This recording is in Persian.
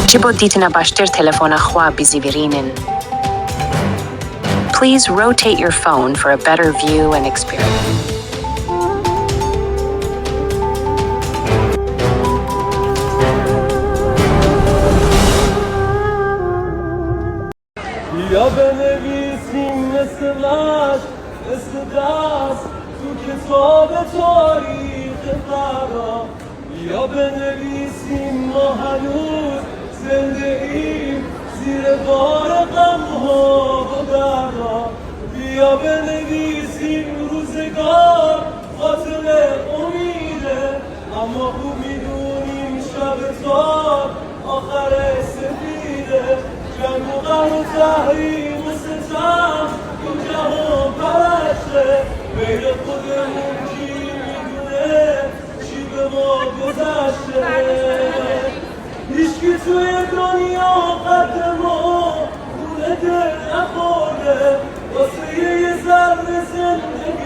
چی بود دیتنا باشتر تلفون خواه بیزیورینن. Please rotate your phone for a better view and experience. یا بنویسیم مثل مشق مثل دست تو کتاب تاریخ فرا، یا بنویسیم ما هنوز زنده ایم زیر بار غم‌ها و دردا، یا بنویسیم روزگار قاتل امیده اما خوب میدونیم شب تار آخر سفیده، جنگ و غم و تحریم و ستم این جهان پرسته، بین خودمون کی میدونه چی به ما گذشته، هیچکی توی دنیا قد ما خونه دل نخورده واسه یه ذره زندگی